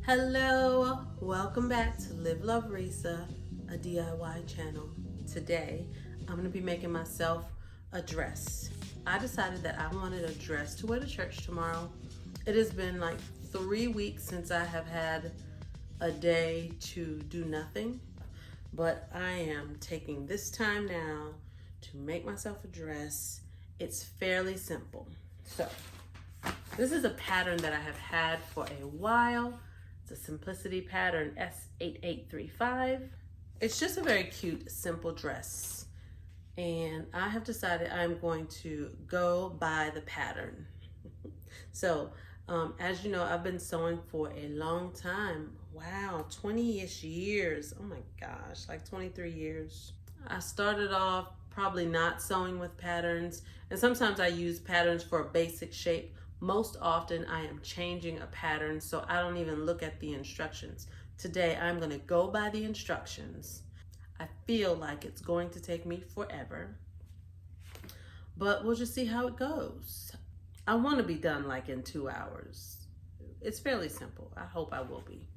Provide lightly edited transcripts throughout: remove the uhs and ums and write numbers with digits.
Hello, welcome back to Live Love Risa, a DIY channel. Today, I'm going to be making myself a dress. I decided that I wanted a dress to wear to church tomorrow. It has been like 3 weeks since I have had a day to do nothing, but I am taking this time now to make myself a dress. It's fairly simple. So, this is a pattern that I have had for a while. It's a Simplicity pattern S8835. It's just a very cute, simple dress. And I have decided I'm going to go by the pattern. So, as you know, I've been sewing for a long time. Wow, 20-ish years. Oh my gosh, like 23 years. I started off probably not sewing with patterns, and sometimes I use patterns for a basic shape. Most often I am changing a pattern, so I don't even look at the instructions. Today I'm going to go by the instructions. I feel like it's going to take me forever, but we'll just see how it goes. I want to be done like in 2 hours. It's fairly simple. I hope I will be.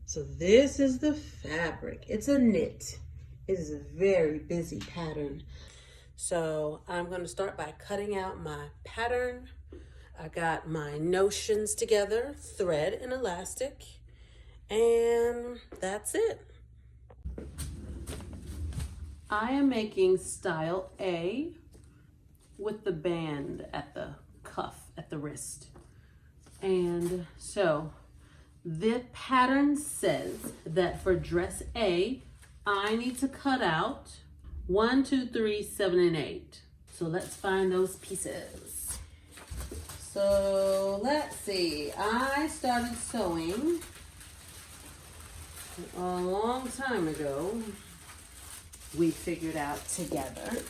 So this is the fabric. It's a knit. It is a very busy pattern. So I'm going to start by cutting out my pattern. I got my notions together, thread and elastic, and that's it. I am making style A with the band at the cuff, at the wrist. And so the pattern says that for dress A, I need to cut out 1, 2, 3, 7, and 8. So let's find those pieces. So let's see, I started sewing a long time ago. We figured out together.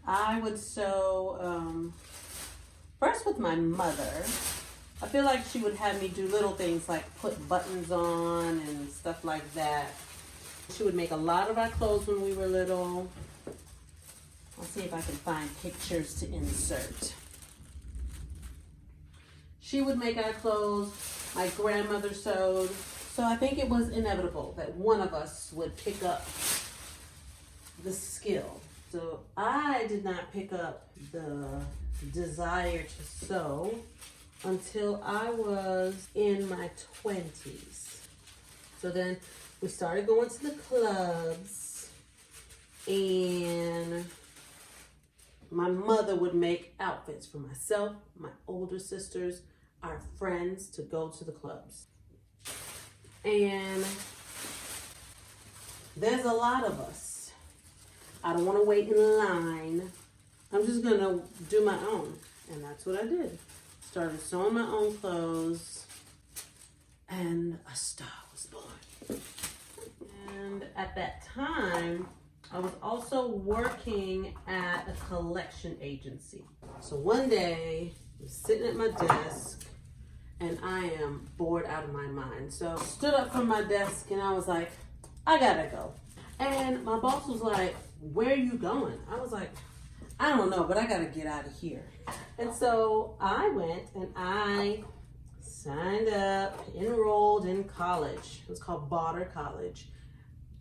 I would sew first with my mother. I feel like she would have me do little things like put buttons on and stuff like that. She would make a lot of our clothes when we were little. I'll see if I can find pictures to insert. She would make our clothes. My grandmother sewed. So I think it was inevitable that one of us would pick up the skill. So I did not pick up the desire to sew until I was in my 20s. So then we started going to the clubs, and my mother would make outfits for myself, my older sisters, our friends to go to the clubs. And there's a lot of us. I don't want to wait in line. I'm just going to do my own. And that's what I did. Started sewing my own clothes, and a star was born. And at that time, I was also working at a collection agency. So one day, I was sitting at my desk, and I am bored out of my mind. So I stood up from my desk, and I was like, I gotta go. And my boss was like, where are you going? I was like, I don't know, but I gotta get out of here. And so I went and I signed up, enrolled in college. It was called Barter College,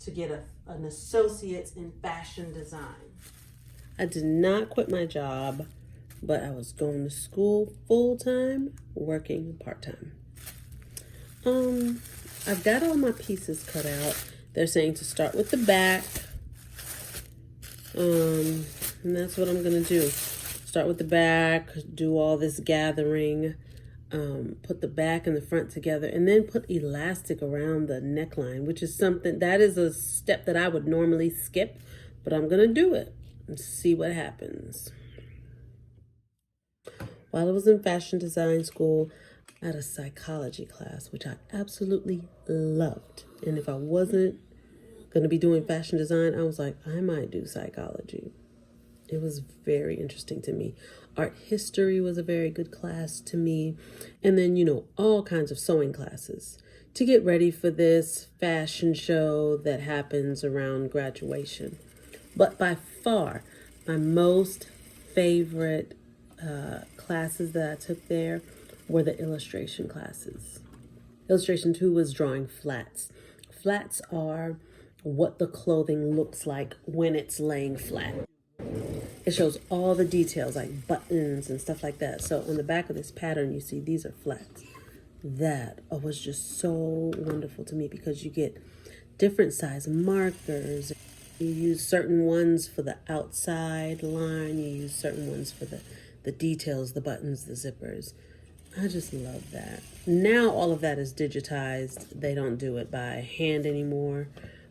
to get an associate's in fashion design. I did not quit my job, but I was going to school full-time, working part-time. I've got all my pieces cut out. They're saying to start with the back. And that's what I'm going to do. Start with the back, do all this gathering, put the back and the front together, and then put elastic around the neckline, which is something, that is a step that I would normally skip, but I'm going to do it and see what happens. While I was in fashion design school, I had a psychology class, which I absolutely loved. And if I wasn't going to be doing fashion design, I was like, I might do psychology. It was very interesting to me. Art history was a very good class to me. And then, all kinds of sewing classes to get ready for this fashion show that happens around graduation. But by far, my most favorite classes that I took there were the illustration classes. Illustration 2 was drawing flats. Flats are what the clothing looks like when it's laying flat. It shows all the details like buttons and stuff like that. So on the back of this pattern, you see these are flats. That was just so wonderful to me because you get different size markers. You use certain ones for the outside line. You use certain ones for the details, the buttons, the zippers. I just love that. Now all of that is digitized. They don't do it by hand anymore,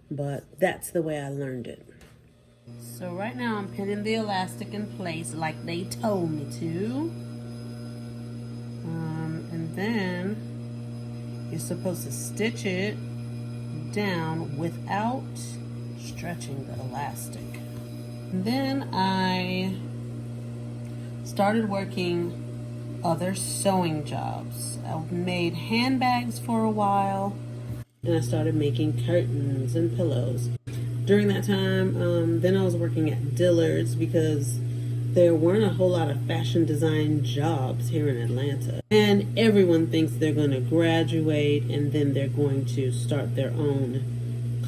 but that's the way I learned it. So right now I'm pinning the elastic in place like they told me to. And then you're supposed to stitch it down without stretching the elastic. And then I started working other sewing jobs. I made handbags for a while, and I started making curtains and pillows. During that time, then I was working at Dillard's because there weren't a whole lot of fashion design jobs here in Atlanta. And everyone thinks they're going to graduate and then they're going to start their own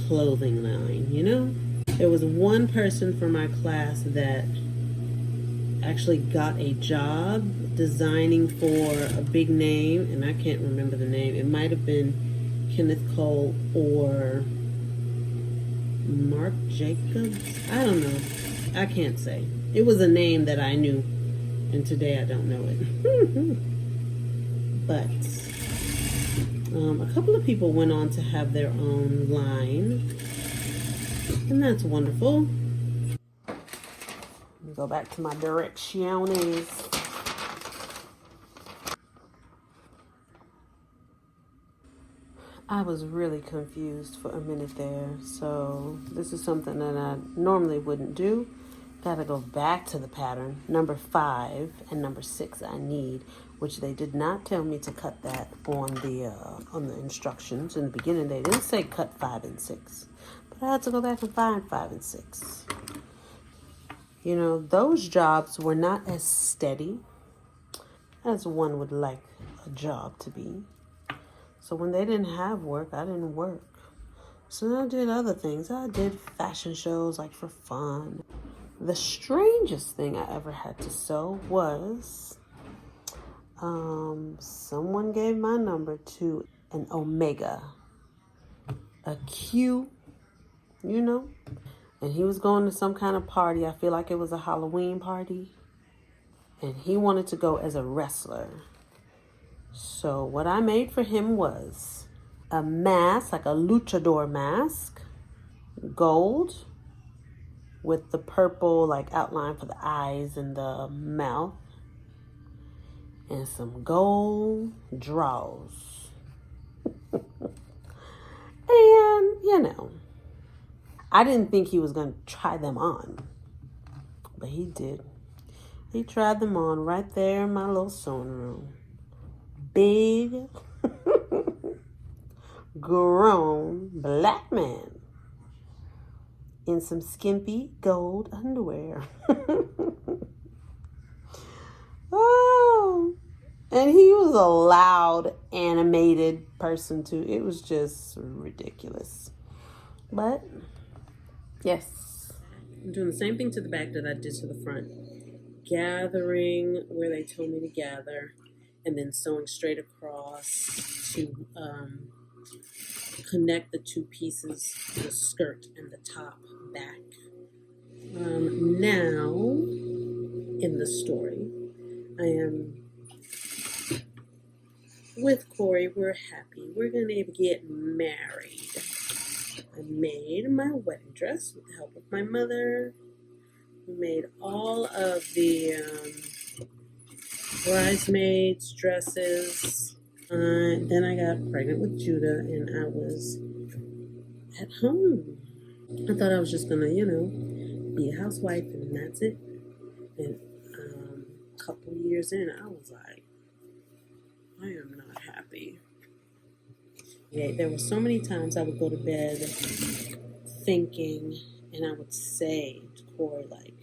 clothing line, you know? There was one person from my class that actually got a job designing for a big name, and I can't remember the name. It might have been Kenneth Cole or Marc Jacobs. I don't know. I can't say. It was a name that I knew, and today I don't know it. But a couple of people went on to have their own line, and that's wonderful. Go back to my directions. I was really confused for a minute there, so this is something that I normally wouldn't do. Gotta go back to the pattern. Number 5 and number 6 I need, which they did not tell me to cut that on the instructions. In the beginning, they didn't say cut 5 and 6, but I had to go back and find 5 and 6. You know, those jobs were not as steady as one would like a job to be. So when they didn't have work, I didn't work. So I did other things. I did fashion shows like for fun. The strangest thing I ever had to sew was someone gave my number to an Omega, a Q, you know, and he was going to some kind of party. I feel like it was a Halloween party, and he wanted to go as a wrestler. So what I made for him was a mask, like a luchador mask, gold, with the purple like outline for the eyes and the mouth, and some gold draws. And, you know, I didn't think he was going to try them on, but he did. He tried them on right there in my little sewing room. Big, grown black man in some skimpy gold underwear. Oh, and he was a loud, animated person too. It was just ridiculous. But yes, I'm doing the same thing to the back that I did to the front. Gathering where they told me to gather, and then sewing straight across to connect the two pieces, the skirt and the top back. Now, in the story, I am with Corey. We're happy. We're going to get married. I made my wedding dress with the help of my mother. We made all of the bridesmaids' dresses. Then I got pregnant with Judah, and I was at home. I thought I was just gonna, be a housewife, and that's it. And a couple years in, I was like, I am not happy. Yeah, there were so many times I would go to bed thinking, and I would say to Corey, like,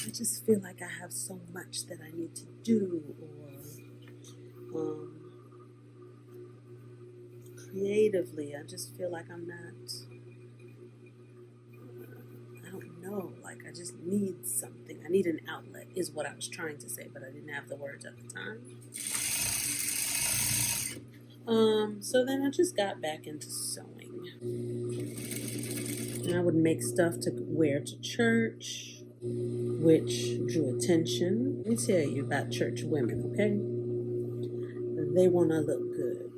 I just feel like I have so much that I need to do, or Um, Creatively, I just feel like I'm not, I don't know, like I just need something. I need an outlet, is what I was trying to say, but I didn't have the words at the time. So then I just got back into sewing. And I would make stuff to wear to church, which drew attention. Let me tell you about church women, okay? They want to look good.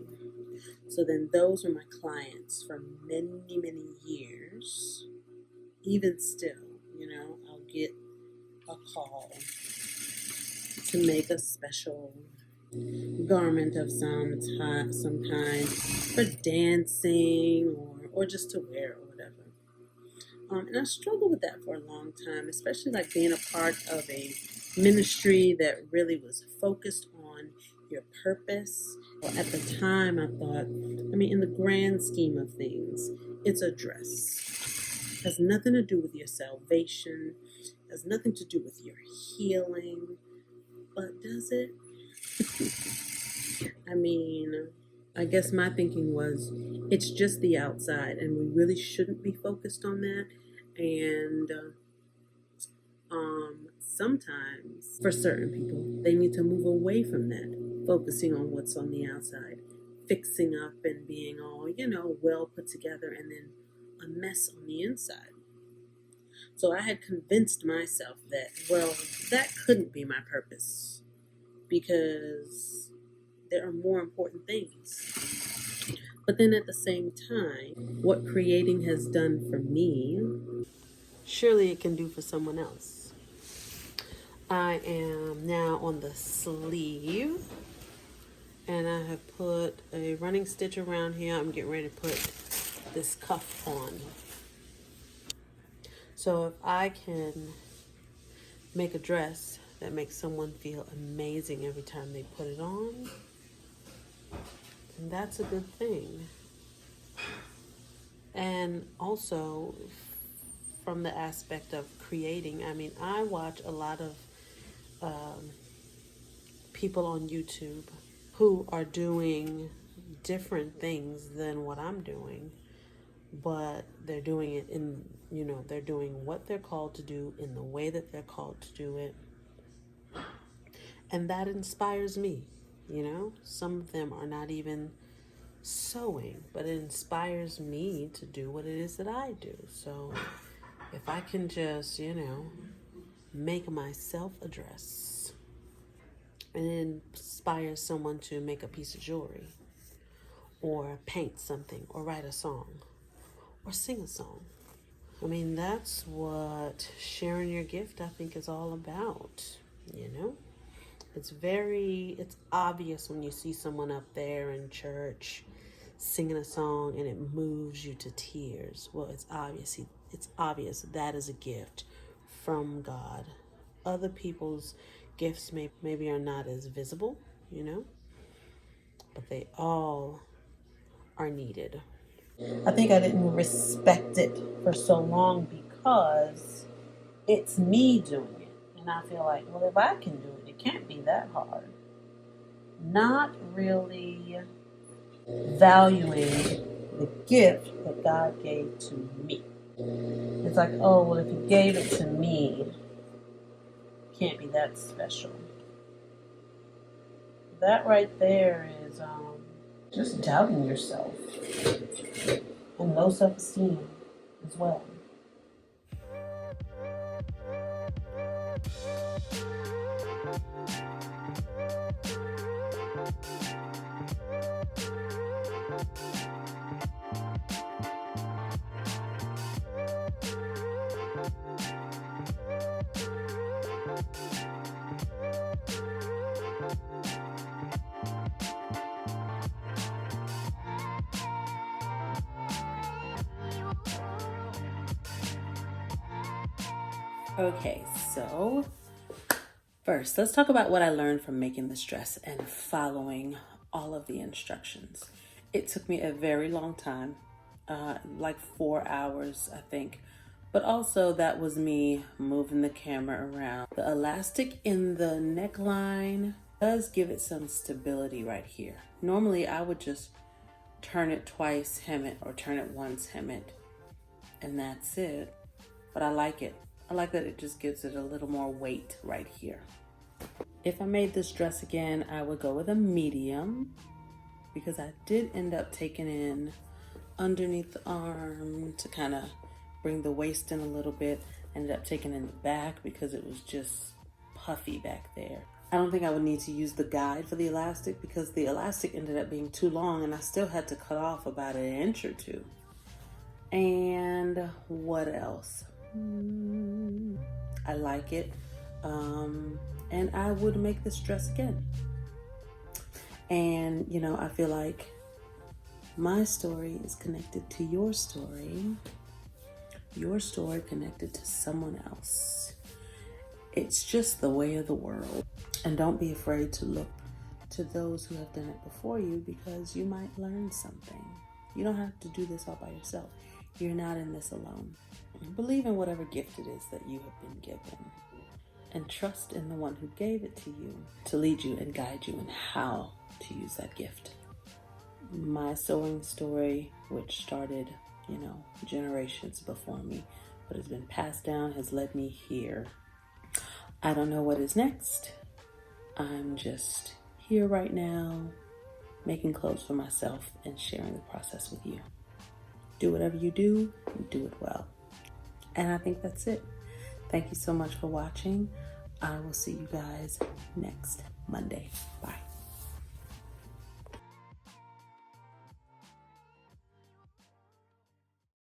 So then those were my clients for many, many years. Even still, I'll get a call to make a special garment of some kind for dancing or just to wear or whatever. And I struggled with that for a long time, especially like being a part of a ministry that really was focused on your purpose. Well, at the time, I thought, in the grand scheme of things, it's a dress. It has nothing to do with your salvation, it has nothing to do with your healing, but does it? I guess my thinking was it's just the outside, and we really shouldn't be focused on that. And sometimes, for certain people, they need to move away from that, focusing on what's on the outside, fixing up and being all, well put together, and then a mess on the inside. So I had convinced myself that, well, that couldn't be my purpose because there are more important things. But then at the same time, what creating has done for me, surely it can do for someone else. I am now on the sleeve, and I have put a running stitch around here. I'm getting ready to put this cuff on. So if I can make a dress that makes someone feel amazing every time they put it on, then that's a good thing. And also, from the aspect of creating, I watch a lot of people on YouTube who are doing different things than what I'm doing, but they're doing it in, they're doing what they're called to do in the way that they're called to do it. And that inspires me, Some of them are not even sewing, but it inspires me to do what it is that I do. So if I can just, make myself a dress, and it inspires someone to make a piece of jewelry, or paint something, or write a song, or sing a song. That's what sharing your gift, I think, is all about, It's obvious when you see someone up there in church singing a song and it moves you to tears. Well, it's obvious that is a gift from God. Other people's gifts maybe are not as visible, but they all are needed. I think I didn't respect it for so long because it's me doing it. And I feel like, well, if I can do it, it can't be that hard. Not really valuing the gift that God gave to me. It's like, oh, well, if He gave it to me, it can't be that special. That right there is just doubting yourself and low self-esteem as well. Okay, so first, let's talk about what I learned from making this dress and following all of the instructions. It took me a very long time, like 4 hours, I think. But also that was me moving the camera around. The elastic in the neckline Does give it some stability right here. Normally I would just turn it twice, hem it, or turn it once, hem it, and that's it. But I like it. I like that it just gives it a little more weight right here. If I made this dress again, I would go with a medium because I did end up taking in underneath the arm to kind of bring the waist in a little bit. Ended up taking in the back because it was just puffy back there. I don't think I would need to use the guide for the elastic because the elastic ended up being too long and I still had to cut off about an inch or two. And what else? I like it. And I would make this dress again. And, you know, I feel like my story is connected to your story connected to someone else. It's just the way of the world. And don't be afraid to look to those who have done it before you because you might learn something. You don't have to do this all by yourself. You're not in this alone. Believe in whatever gift it is that you have been given. And trust in the one who gave it to you to lead you and guide you in how to use that gift. My sewing story, which started, you know, generations before me, but has been passed down, has led me here. I don't know what is next. I'm just here right now, making clothes for myself and sharing the process with you. Do whatever you do it well. And I think that's it. Thank you so much for watching. I will see you guys next Monday. Bye.